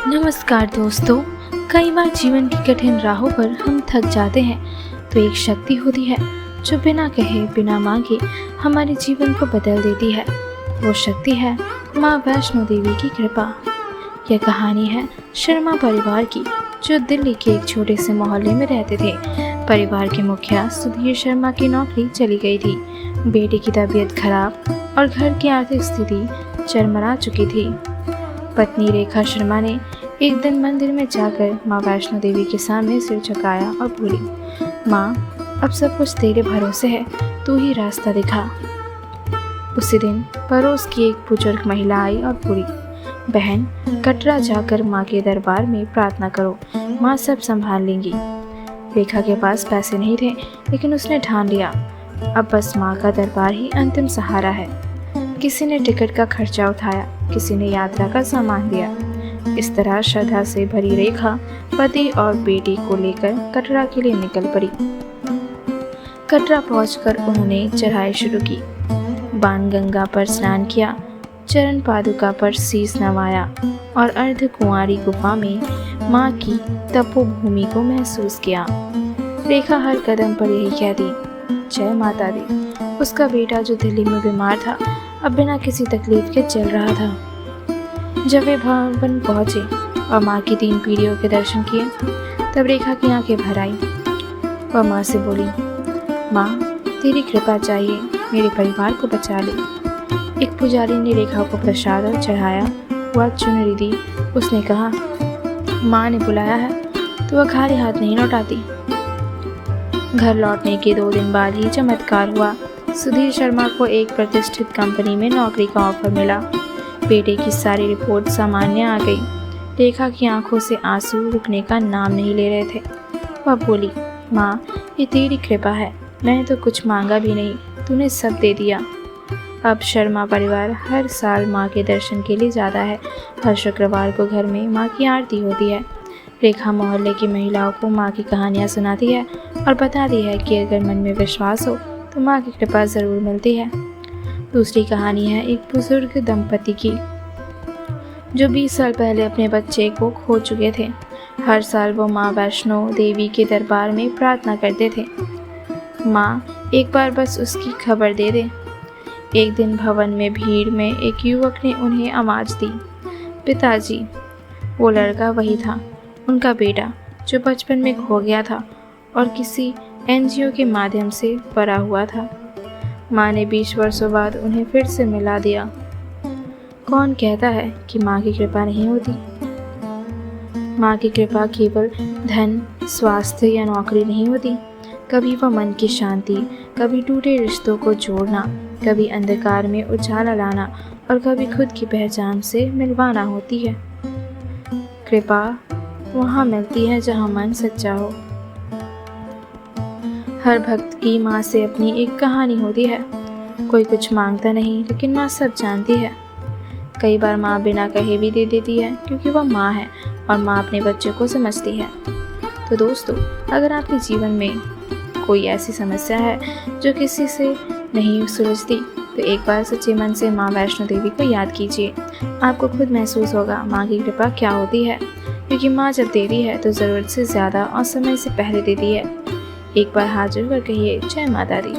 नमस्कार दोस्तों। कई बार जीवन की कठिन राहों पर हम थक जाते हैं तो एक शक्ति होती है जो बिना कहे बिना मांगे हमारे जीवन को बदल देती है। वो शक्ति है माँ वैष्णो देवी की कृपा। यह कहानी है शर्मा परिवार की, जो दिल्ली के एक छोटे से मोहल्ले में रहते थे। परिवार के मुखिया सुधीर शर्मा की नौकरी चली गई थी। बेटे की तबीयत खराब और घर की आर्थिक स्थिति चरमरा चुकी थी। पत्नी रेखा शर्मा ने एक दिन मंदिर में जाकर माँ वैष्णो देवी के सामने सिर झुकाया और बोली, माँ अब सब कुछ तेरे भरोसे है, तू ही रास्ता दिखा। उसी दिन पड़ोस की एक बुजुर्ग महिला आई और बोली, बहन कटरा जाकर माँ के दरबार में प्रार्थना करो, माँ सब संभाल लेंगी। रेखा के पास पैसे नहीं थे, लेकिन उसने ठान लिया अब बस माँ का दरबार ही अंतिम सहारा है। किसी ने टिकट का खर्चा उठाया, किसी ने यात्रा का सामान दिया। इस तरह श्रद्धा से भरी रेखा पति और बेटी को लेकर कटरा के लिए निकल पड़ी। कटरा पहुंचकर उन्होंने चढ़ाई शुरू की। बाणगंगा पर स्नान किया, चरण पादुका पर शीश नवाया और अर्धकुंवारी गुफा में माँ की तपोभूमि को महसूस किया। रेखा हर कदम पर यही कहती, जय माता दी। उसका बेटा जो दिल्ली में बीमार था अब बिना किसी तकलीफ के चल रहा था। जब वे भवन पहुंचे और माँ की 3 पीढ़ियों के दर्शन किए, तब रेखा की आंखें भर आई। वह माँ से बोली, माँ तेरी कृपा चाहिए, मेरे परिवार को बचा ले। एक पुजारी ने रेखा को प्रसाद चढ़ाया, वह चुनरी दी। उसने कहा, माँ ने बुलाया है तो वह खाली हाथ नहीं लौटाती। घर लौटने के 2 दिन बाद ही चमत्कार हुआ। सुधीर शर्मा को एक प्रतिष्ठित कंपनी में नौकरी का ऑफर मिला। बेटे की सारी रिपोर्ट सामान्य आ गई। रेखा की आंखों से आंसू रुकने का नाम नहीं ले रहे थे। वह बोली, माँ ये तेरी कृपा है, मैंने तो कुछ मांगा भी नहीं, तूने सब दे दिया। अब शर्मा परिवार हर साल माँ के दर्शन के लिए जाता है। हर शुक्रवार को घर में माँ की आरती होती है। रेखा मोहल्ले की महिलाओं को माँ की कहानियाँ सुनाती है और बताती है कि अगर मन में विश्वास हो तो माँ की कृपा ज़रूर मिलती है। दूसरी कहानी है एक बुजुर्ग दंपति की, जो 20 साल पहले अपने बच्चे को खो चुके थे। हर साल वो माँ वैष्णो देवी के दरबार में प्रार्थना करते थे, माँ एक बार बस उसकी खबर दे दे। एक दिन भवन में भीड़ में एक युवक ने उन्हें आवाज़ दी, पिताजी। वो लड़का वही था, उनका बेटा, जो बचपन में खो गया था और किसी एनजीओ के माध्यम से पड़ा हुआ था। माँ ने 20 वर्षों बाद उन्हें फिर से मिला दिया। कौन कहता है कि माँ की कृपा नहीं होती? माँ की कृपा केवल धन, स्वास्थ्य या नौकरी नहीं होती। कभी वह मन की शांति, कभी टूटे रिश्तों को जोड़ना, कभी अंधकार में उजाला लाना और कभी खुद की पहचान से मिलवाना होती है। कृपा वहाँ मिलती है जहाँ मन सच्चा हो। हर भक्त की माँ से अपनी एक कहानी होती है। कोई कुछ मांगता नहीं, लेकिन माँ सब जानती है। कई बार माँ बिना कहे भी दे देती है, क्योंकि वह माँ है और माँ अपने बच्चों को समझती है। तो दोस्तों, अगर आपके जीवन में कोई ऐसी समस्या है जो किसी से नहीं सुलझती, तो एक बार सच्चे मन से माँ वैष्णो देवी को याद कीजिए। आपको खुद महसूस होगा माँ की कृपा क्या होती है, क्योंकि माँ जब देती है तो ज़रूरत से ज़्यादा और समय से पहले देती है। एक बार हाथ जोड़कर कहिए, जय माता दी।